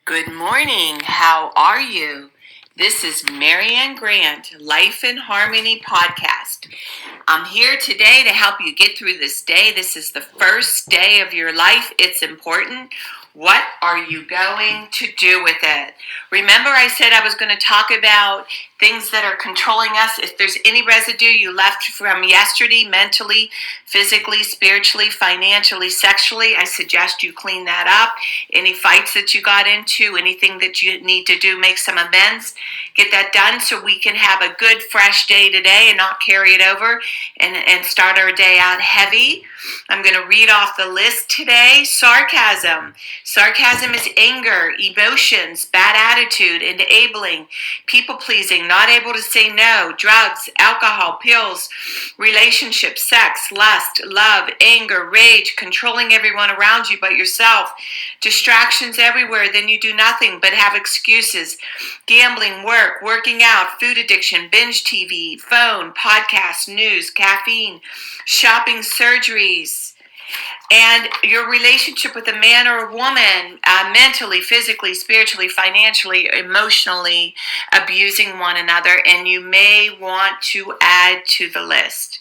Good morning. How are you? This is Marianne Grant, Life in Harmony podcast. I'm here today to help you get through this day. This is the first day of your life. It's important. What are you going to do with it? Remember, I said I was going to talk about things that are controlling us. If there's any residue you left from yesterday, mentally, physically, spiritually, financially, sexually, I suggest you clean that up. Any fights that you got into, anything that you need to do, make some amends, get that done so we can have a good, fresh day today and not carry it over and start our day out heavy. I'm going to read off the list today. Sarcasm. Sarcasm is anger, emotions, bad attitude, enabling, people-pleasing, not able to say no, drugs, alcohol, pills, relationships, sex, lust, love, anger, rage, controlling everyone around you but yourself, distractions everywhere, then you do nothing but have excuses, gambling, work, working out, food addiction, binge TV, phone, podcasts, news, caffeine, shopping, surgeries, and your relationship with a man or a woman, mentally, physically, spiritually, financially, emotionally abusing one another, and you may want to add to the list.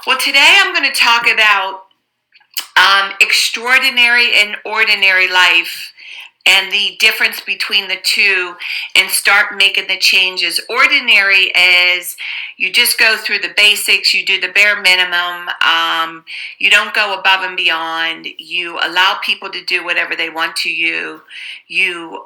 Well, today I'm going to talk about extraordinary and ordinary life and the difference between the two, and start making the changes. Ordinary is you just go through the basics, you do the bare minimum, you don't go above and beyond, you allow people to do whatever they want to you, you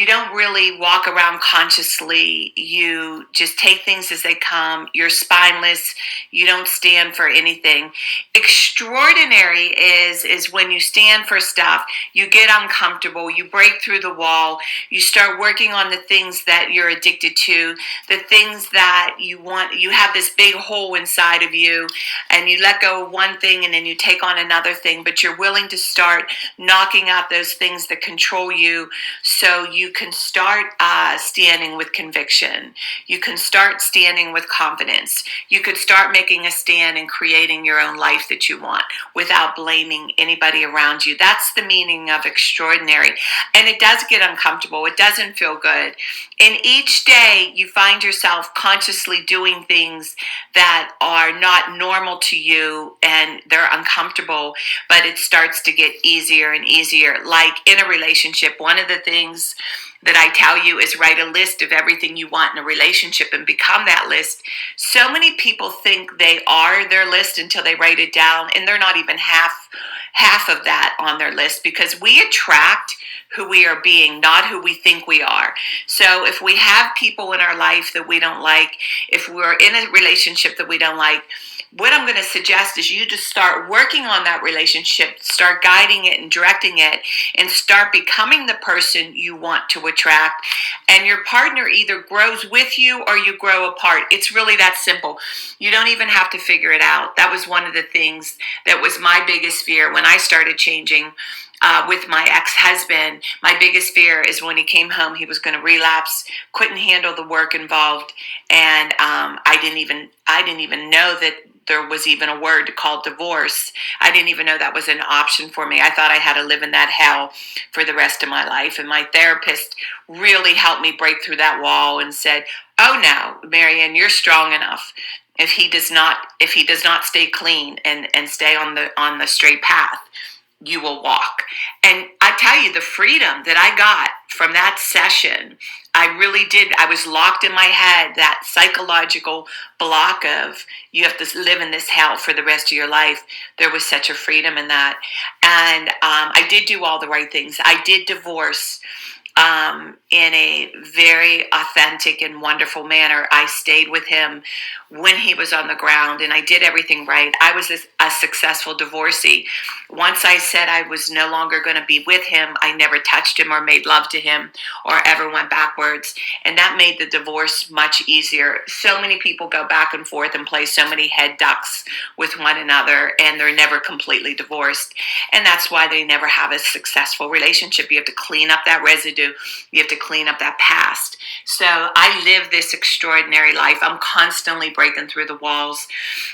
don't really walk around consciously. You just take things as they come. You're spineless. You don't stand for anything. Extraordinary is when you stand for stuff. You get uncomfortable. You break through the wall. You start working on the things that you're addicted to, the things that you want. You have this big hole inside of you, and you let go of one thing and then you take on another thing, but you're willing to start knocking out those things that control you, so you can start standing with conviction. You can start standing with confidence. You could start making a stand and creating your own life that you want without blaming anybody around you. That's the meaning of extraordinary. And it does get uncomfortable. It doesn't feel good. And each day you find yourself consciously doing things that are not normal to you and they're uncomfortable, but it starts to get easier and easier. Like in a relationship, one of the things that I tell you is write a list of everything you want in a relationship and become that list. So many people think they are their list until they write it down, and they're not even half of that on their list, because we attract who we are being, not who we think we are. So if we have people in our life that we don't like, if we're in a relationship that we don't like, what I'm going to suggest is you just start working on that relationship, start guiding it and directing it, and start becoming the person you want to attract. And your partner either grows with you or you grow apart. It's really that simple. You don't even have to figure it out. That was one of the things that was my biggest fear when I started changing. With my ex-husband, my biggest fear is when he came home, he was going to relapse, couldn't handle the work involved, and I didn't even know that there was even a word called divorce. I didn't even know that was an option for me. I thought I had to live in that hell for the rest of my life. And my therapist really helped me break through that wall and said, "Oh no, Marianne, you're strong enough. If he does not stay clean and stay on the straight path, you will walk." And I tell you, the freedom that I got from that session, I really did. I was locked in my head, that psychological block of you have to live in this hell for the rest of your life. There was such a freedom in that. And I did do all the right things. I did divorce in a very authentic and wonderful manner. I stayed with him when he was on the ground, and I did everything right. I was a successful divorcee. Once I said I was no longer going to be with him, I never touched him or made love to him or ever went backwards. And that made the divorce much easier. So many people go back and forth and play so many head ducks with one another, and they're never completely divorced. And that's why they never have a successful relationship. You have to clean up that residue. You have to clean up that past. So I live this extraordinary life. I'm constantly breaking through the walls.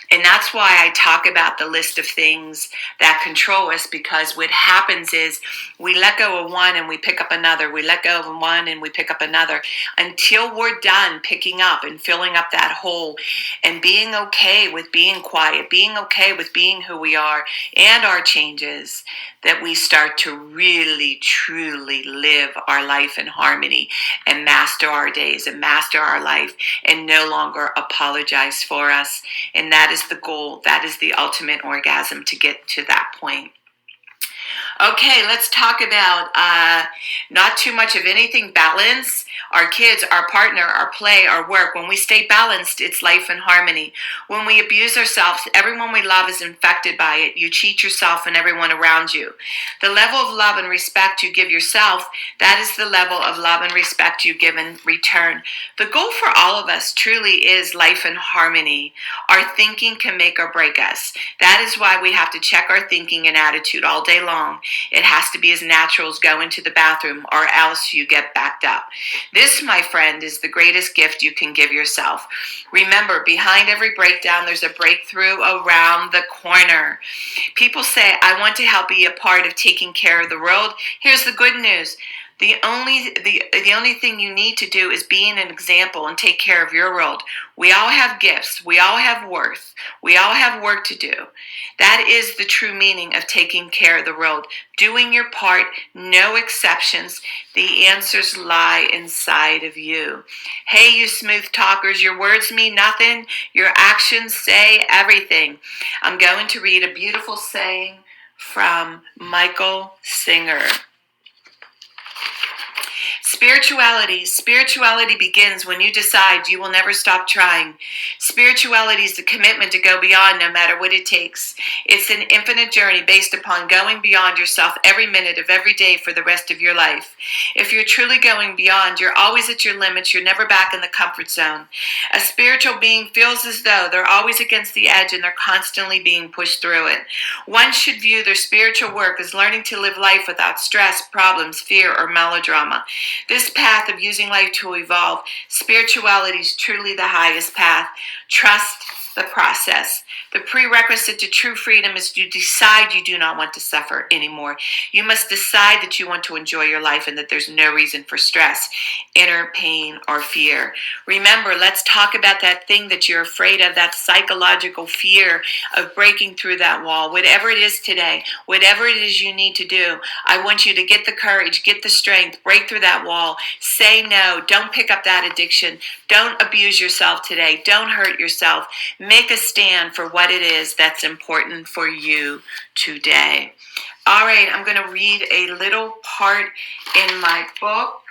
And that's why I talk about the list of things that control us, because what happens is we let go of one and we pick up another. We let go of one and we pick up another until we're done picking up and filling up that hole and being okay with being quiet, being okay with being who we are and our changes, that we start to really, truly live our life in harmony and master our days and master our life and no longer apologize for us. And that is the goal. That is the ultimate orgasm, to get to that point. Okay, let's talk about not too much of anything. Balance. Our kids, our partner, our play, our work. When we stay balanced, it's life in harmony. When we abuse ourselves, everyone we love is infected by it. You cheat yourself and everyone around you. The level of love and respect you give yourself, that is the level of love and respect you give in return. The goal for all of us truly is life in harmony. Our thinking can make or break us. That is why we have to check our thinking and attitude all day long. It has to be as natural as going to the bathroom, or else you get backed up. This, my friend, is the greatest gift you can give yourself. Remember, behind every breakdown, there's a breakthrough around the corner. People say, I want to help be a part of taking care of the world. Here's the good news. The only thing you need to do is be an example and take care of your world. We all have gifts. We all have worth. We all have work to do. That is the true meaning of taking care of the world. Doing your part, no exceptions. The answers lie inside of you. Hey, you smooth talkers, your words mean nothing. Your actions say everything. I'm going to read a beautiful saying from Michael Singer. Spirituality begins when you decide you will never stop trying. Spirituality is the commitment to go beyond no matter what it takes. It's an infinite journey based upon going beyond yourself every minute of every day for the rest of your life. If you're truly going beyond, you're always at your limits. You're never back in the comfort zone. A spiritual being feels as though they're always against the edge and they're constantly being pushed through it. One should view their spiritual work as learning to live life without stress, problems, fear, or melodrama. This path of using life to evolve, spirituality is truly the highest path. Trust the process. The prerequisite to true freedom is to decide you do not want to suffer anymore. You must decide that you want to enjoy your life and that there's no reason for stress, inner pain, or fear. Remember, let's talk about that thing that you're afraid of, that psychological fear of breaking through that wall. Whatever it is today, whatever it is you need to do, I want you to get the courage, get the strength, break through that wall, say no, don't pick up that addiction, don't abuse yourself today, don't hurt yourself. Make a stand for what it is that's important for you today. All right, I'm going to read a little part in my book.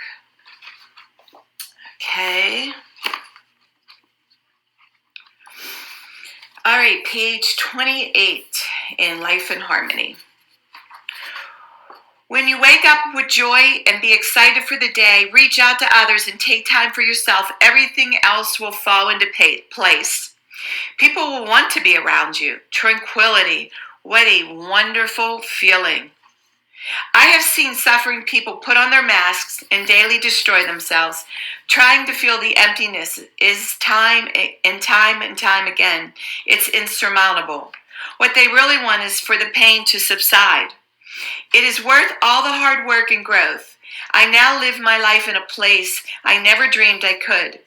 Okay. All right, page 28 in Life in Harmony. When you wake up with joy and be excited for the day, reach out to others and take time for yourself, everything else will fall into place. People will want to be around you. Tranquility. What a wonderful feeling. I have seen suffering people put on their masks and daily destroy themselves, trying to feel the emptiness is time and time again. It's insurmountable. What they really want is for the pain to subside. It is worth all the hard work and growth. I now live my life in a place I never dreamed I could.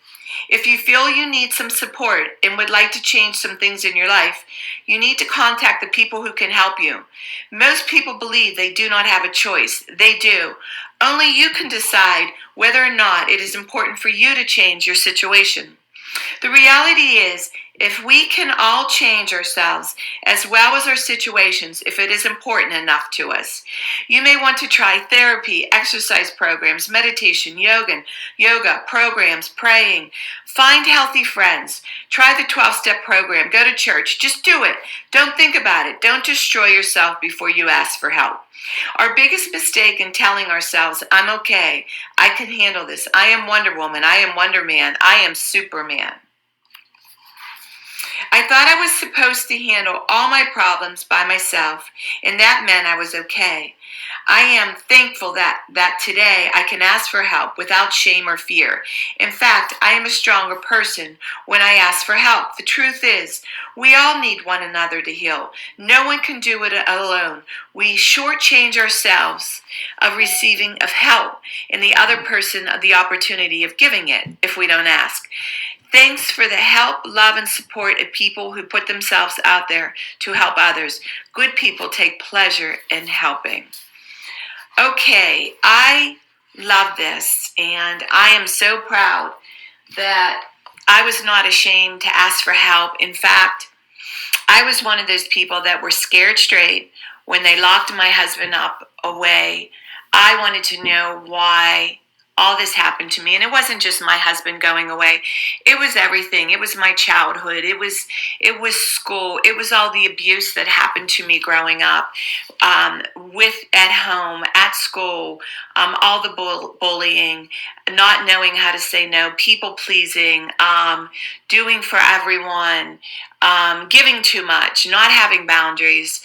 If you feel you need some support and would like to change some things in your life, you need to contact the people who can help you. Most people believe they do not have a choice. They do. Only you can decide whether or not it is important for you to change your situation. The reality is, if we can all change ourselves as well as our situations, if it is important enough to us, you may want to try therapy, exercise programs, meditation, yoga programs, praying. Find healthy friends. Try the 12-step program. Go to church. Just do it. Don't think about it. Don't destroy yourself before you ask for help. Our biggest mistake in telling ourselves, I'm okay, I can handle this, I am Wonder Woman, I am Wonder Man, I am Superman. I thought I was supposed to handle all my problems by myself, and that meant I was okay. I am thankful that today I can ask for help without shame or fear. In fact, I am a stronger person when I ask for help. The truth is, we all need one another to heal. No one can do it alone. We shortchange ourselves of receiving of help and the other person of the opportunity of giving it if we don't ask. Thanks for the help, love, and support of people who put themselves out there to help others. Good people take pleasure in helping. Okay, I love this, and I am so proud that I was not ashamed to ask for help. In fact, I was one of those people that were scared straight when they locked my husband up away. I wanted to know why all this happened to me, and it wasn't just my husband going away. It was everything. It was my childhood. It was school. It was all the abuse that happened to me growing up, with at home, at school, all the bullying, not knowing how to say no, people pleasing, doing for everyone, giving too much, not having boundaries,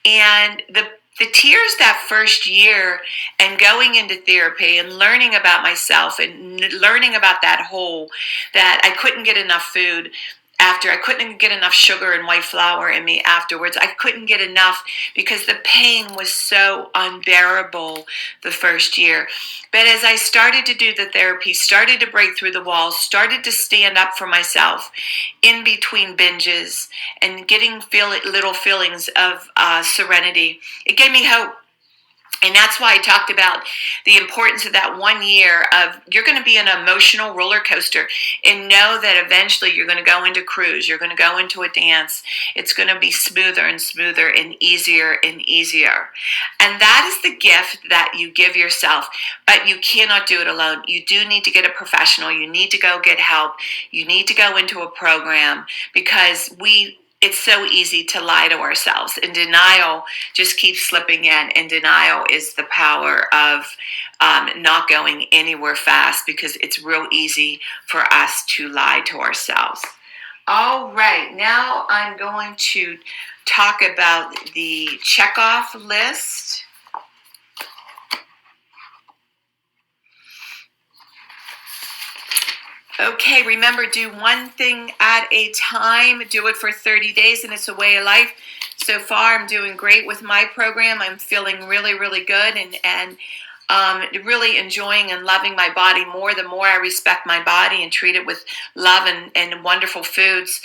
and the tears that first year and going into therapy and learning about myself and learning about that hole that I couldn't get enough food after, I couldn't get enough sugar and white flour in me afterwards. I couldn't get enough because the pain was so unbearable the first year. But as I started to do the therapy, started to break through the walls, started to stand up for myself in between binges and getting little feelings of serenity, it gave me hope. And that's why I talked about the importance of that 1 year of you're going to be an emotional roller coaster and know that eventually you're going to go into cruise. You're going to go into a dance. It's going to be smoother and smoother and easier and easier. And that is the gift that you give yourself. But you cannot do it alone. You do need to get a professional. You need to go get help. You need to go into a program because it's so easy to lie to ourselves, and denial just keeps slipping in. And denial is the power of not going anywhere fast because it's real easy for us to lie to ourselves. All right, now I'm going to talk about the checkoff list. Okay, remember, do one thing at a time. Do it for 30 days, and it's a way of life. So far, I'm doing great with my program. I'm feeling really, really good and really enjoying and loving my body more. The more I respect my body and treat it with love and wonderful foods,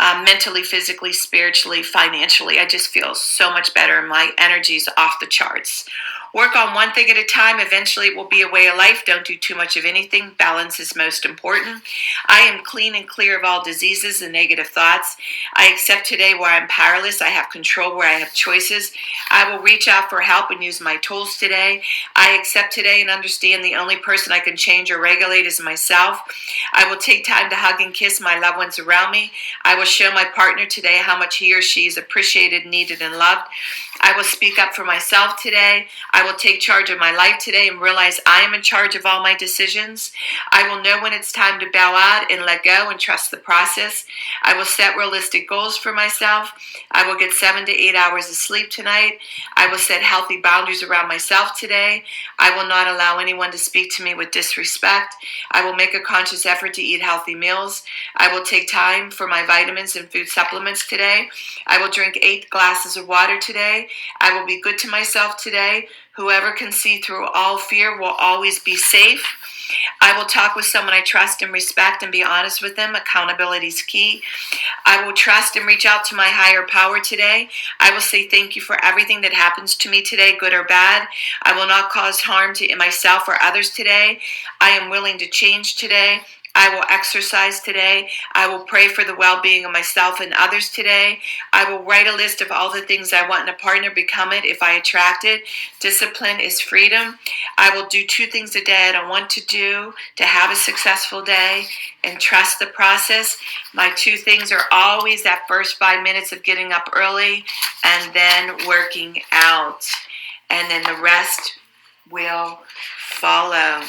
mentally, physically, spiritually, financially, I just feel so much better, and my energy's off the charts. Work on one thing at a time. Eventually, it will be a way of life. Don't do too much of anything. Balance is most important. I am clean and clear of all diseases and negative thoughts. I accept today where I'm powerless. I have control where I have choices. I will reach out for help and use my tools today. I accept today and understand the only person I can change or regulate is myself. I will take time to hug and kiss my loved ones around me. I will show my partner today how much he or she is appreciated, needed, and loved. I will speak up for myself today. I will take charge of my life today and realize I am in charge of all my decisions. I will know when it's time to bow out and let go and trust the process. I will set realistic goals for myself. I will get 7 to 8 hours of sleep tonight. I will set healthy boundaries around myself today. I will not allow anyone to speak to me with disrespect. I will make a conscious effort to eat healthy meals. I will take time for my vitamins and food supplements today. I will drink 8 glasses of water today. I will be good to myself today. Whoever can see through all fear will always be safe. I will talk with someone I trust and respect and be honest with them. Accountability is key. I will trust and reach out to my higher power today. I will say thank you for everything that happens to me today, good or bad. I will not cause harm to myself or others today. I am willing to change today. I will exercise today. I will pray for the well-being of myself and others today. I will write a list of all the things I want in a partner, become it if I attract it. Discipline is freedom. I will do 2 things a day I don't want to do to have a successful day and trust the process. My 2 things are always that first 5 minutes of getting up early and then working out. And then the rest will follow.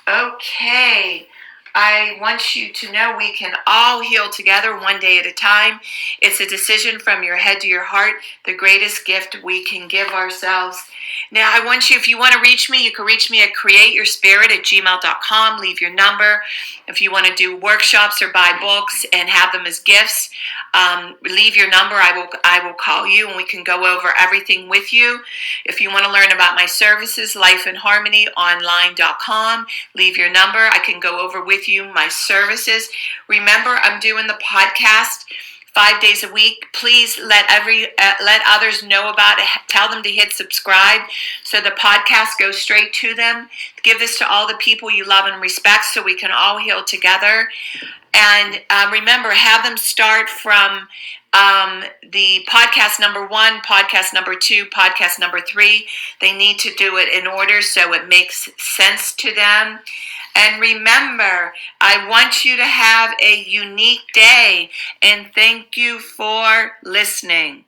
Okay. I want you to know we can all heal together one day at a time. It's a decision from your head to your heart, the greatest gift we can give ourselves. Now, I want you, if you want to reach me, you can reach me at createyourspirit@gmail.com. Leave your number. If you want to do workshops or buy books and have them as gifts, leave your number. I will call you and we can go over everything with you. If you want to learn about my services, lifeinharmonyonline.com. Leave your number. I can go over with you my services. Remember, I'm doing the podcast 5 days a week. Please let others know about it. Tell them to hit subscribe so the podcast goes straight to them. Give this to all the people you love and respect so we can all heal together. And remember, have them start from the podcast number 1, podcast number 2, podcast number 3. They need to do it in order so it makes sense to them. And remember, I want you to have a unique day. And thank you for listening.